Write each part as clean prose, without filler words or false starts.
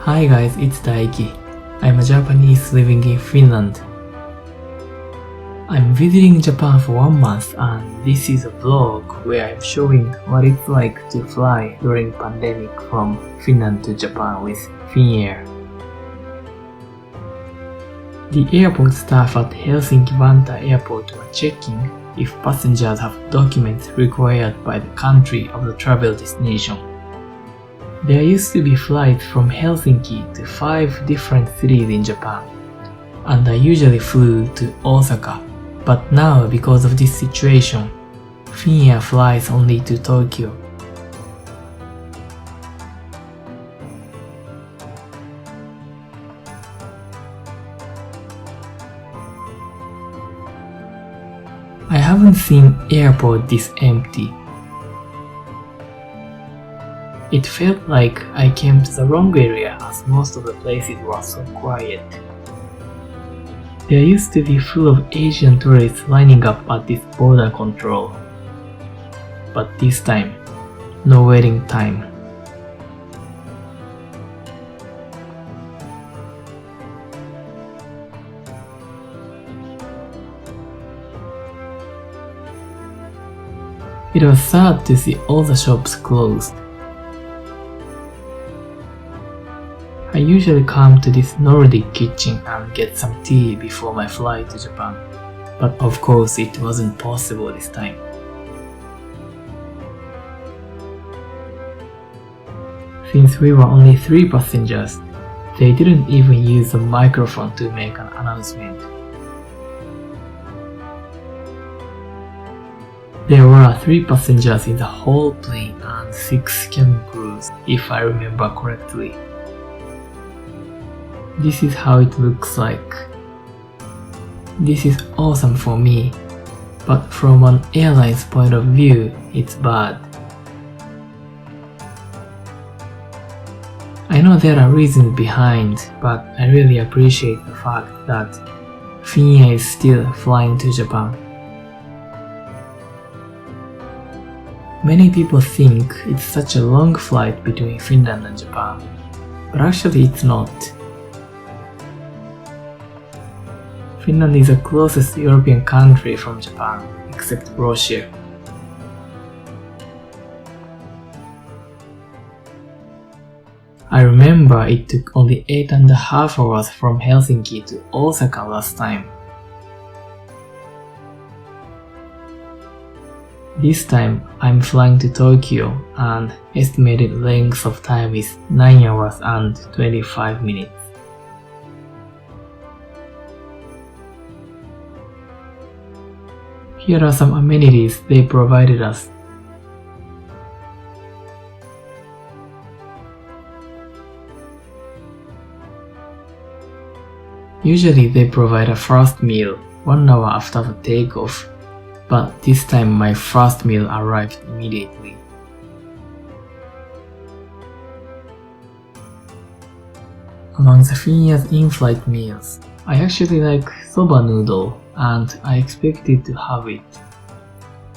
Hi guys, it's Daiki. I'm a Japanese living in Finland. I'm visiting Japan for 1 month and this is a vlog where I'm showing what it's like to fly during pandemic from Finland to Japan with Finnair. The airport staff at Helsinki airport were checking if passengers have documents required by the country of the travel destination. There used to be flights from Helsinki to 5 different cities in Japan, and I usually flew to Osaka, but now because of this situation, Finnair flies only to Tokyo. I haven't seen airport this empty. It felt like I came to the wrong area as most of the places were so quiet. There used to be full of Asian tourists lining up at this border control. But this time, no waiting time. It was sad to see all the shops closed. I usually come to this Nordic kitchen and get some tea before my flight to Japan, but of course it wasn't possible this time. Since we were only 3 passengers, they didn't even use a microphone to make an announcement. There were 3 passengers in the whole plane and 6 cabin crews, if I remember correctly. This is how it looks like. This is awesome for me, but from an airline's point of view, it's bad. I know there are reasons behind, but I really appreciate the fact that Finnair is still flying to Japan. Many people think it's such a long flight between Finland and Japan, but actually it's not. Finland is the closest European country from Japan, except Russia. I remember it took only 8.5 hours from Helsinki to Osaka last time. This time I'm flying to Tokyo and estimated length of time is 9 hours and 25 minutes. Here are some amenities they provided us. Usually they provide a first meal 1 hour after the takeoff, but this time my first meal arrived immediately. Among the Finnair's in-flight meals, I actually like soba noodle and I expected to have it,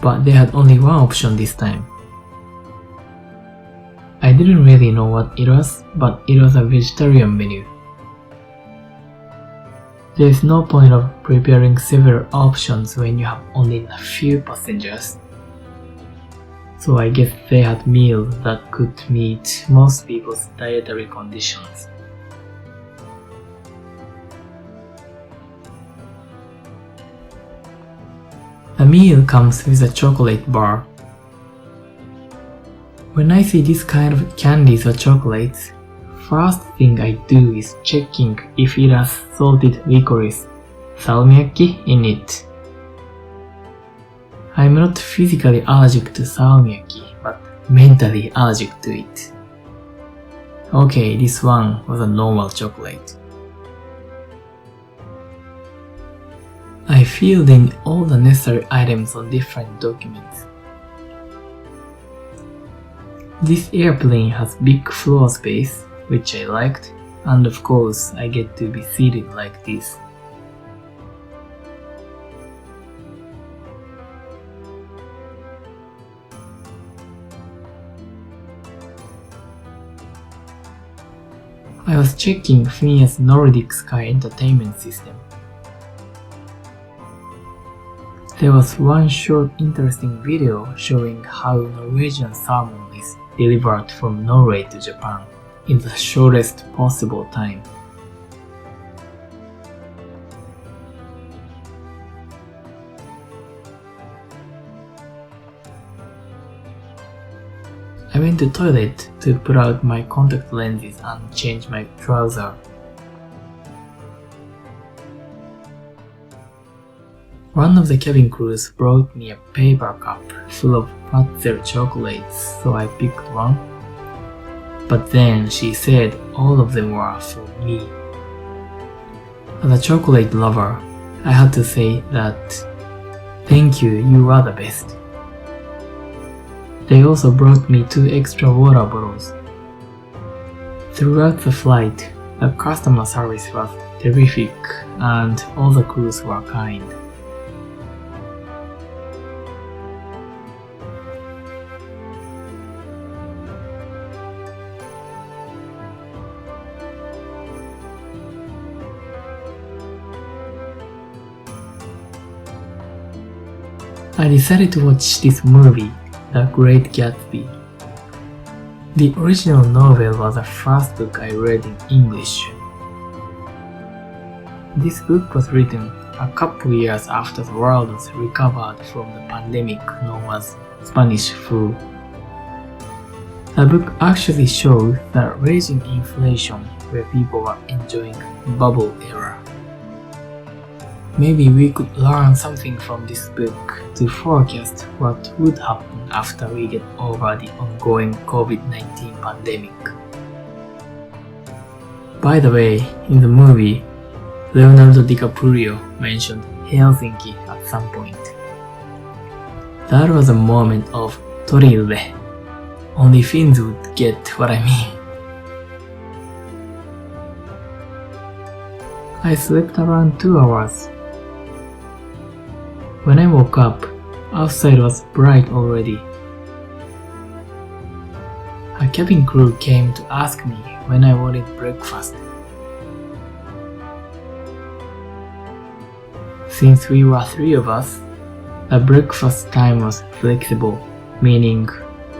but they had only one option this time. I didn't really know what it was, but it was a vegetarian menu. There is no point of preparing several options when you have only a few passengers. So I guess they had meals that could meet most people's dietary conditions. The meal comes with a chocolate bar. When I see this kind of candies or chocolates, first thing I do is checking if it has salted licorice, salmiakki, in it. I'm not physically allergic to salmiakki, but mentally allergic to it. Okay, this one was a normal chocolate. I filled in all the necessary items on different documents. This airplane has big floor space, which I liked, and of course I get to be seated like this. I was checking Finnair's Nordic Sky entertainment system. There was one short interesting video showing how Norwegian salmon is delivered from Norway to Japan in the shortest possible time. I went to toilet to put out my contact lenses and change my trouser. One of the cabin crews brought me a paper cup full of pretzel chocolates, so I picked one. But then she said all of them were for me. As a chocolate lover, I had to say that, "Thank you, you are the best." They also brought me 2 extra water bottles. Throughout the flight, the customer service was terrific and all the crews were kind. I decided to watch this movie, The Great Gatsby. The original novel was the first book I read in English. This book was written a couple years after the world was recovered from the pandemic known as Spanish flu. The book actually showed the raging inflation where people were enjoying bubble era. Maybe we could learn something from this book to forecast what would happen after we get over the ongoing COVID-19 pandemic. By the way, in the movie, Leonardo DiCaprio mentioned Helsinki at some point. That was a moment of torille. Only Finns would get what I mean. I slept around 2 hours. When I woke up, outside was bright already. A cabin crew came to ask me when I wanted breakfast. Since we were 3 of us, the breakfast time was flexible, meaning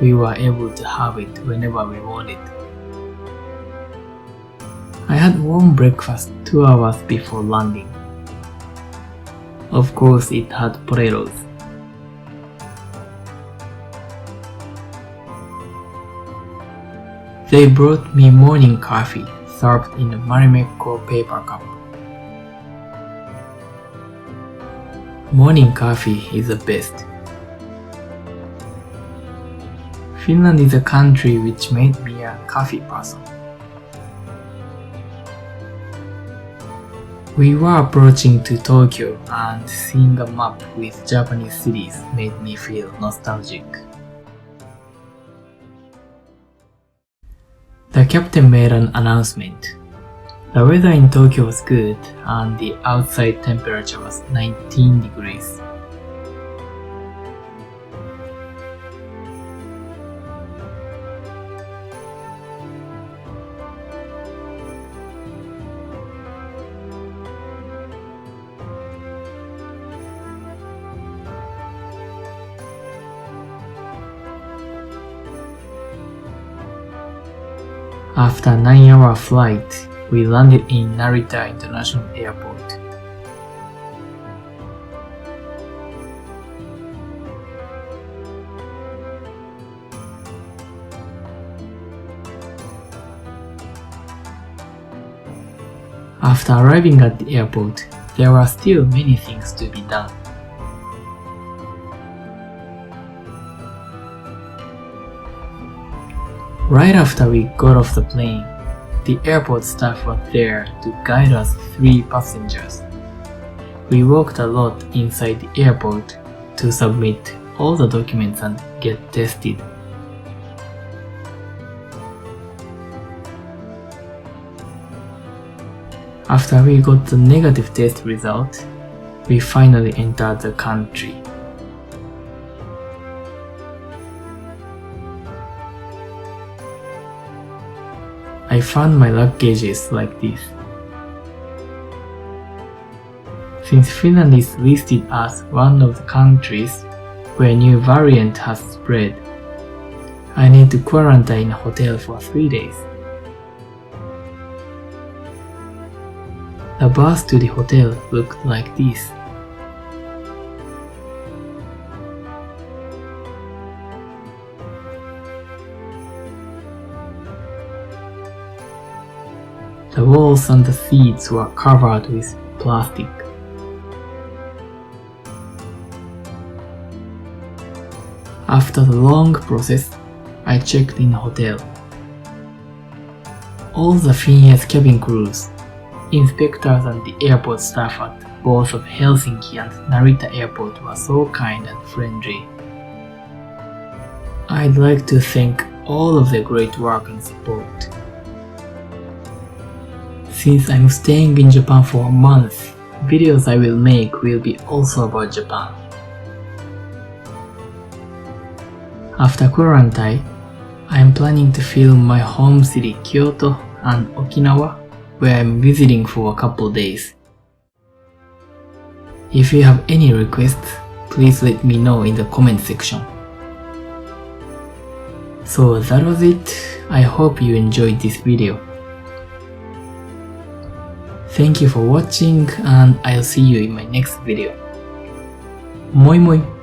we were able to have it whenever we wanted. I had warm breakfast 2 hours before landing. Of course, it had potatoes. They brought me morning coffee served in a Marimekko paper cup. Morning coffee is the best. Finland is a country which made me a coffee person. We were approaching to Tokyo and seeing a map with Japanese cities made me feel nostalgic. The captain made an announcement. The weather in Tokyo was good and the outside temperature was 19 degrees. After a 9-hour flight, we landed in Narita International Airport. After arriving at the airport, there were still many things to be done. Right after we got off the plane, the airport staff was there to guide us 3 passengers. We walked a lot inside the airport to submit all the documents and get tested. After we got the negative test result, we finally entered the country. I found my luggages like this. Since Finland is listed as one of the countries where a new variant has spread, I need to quarantine in a hotel for 3 days. The bus to the hotel looked like this. The walls and the seats were covered with plastic. After the long process, I checked in a hotel. All the Finnair's cabin crews, inspectors and the airport staff at both of Helsinki and Narita airport were so kind and friendly. I'd like to thank all of their great work and support. Since I'm staying in Japan for a month, videos I will make will be also about Japan. After quarantine, I am planning to film my home city Kyoto and Okinawa, where I'm visiting for a couple days. If you have any requests, please let me know in the comment section. So that was it. I hope you enjoyed this video. Thank you for watching and I'll see you in my next video. Moi moi!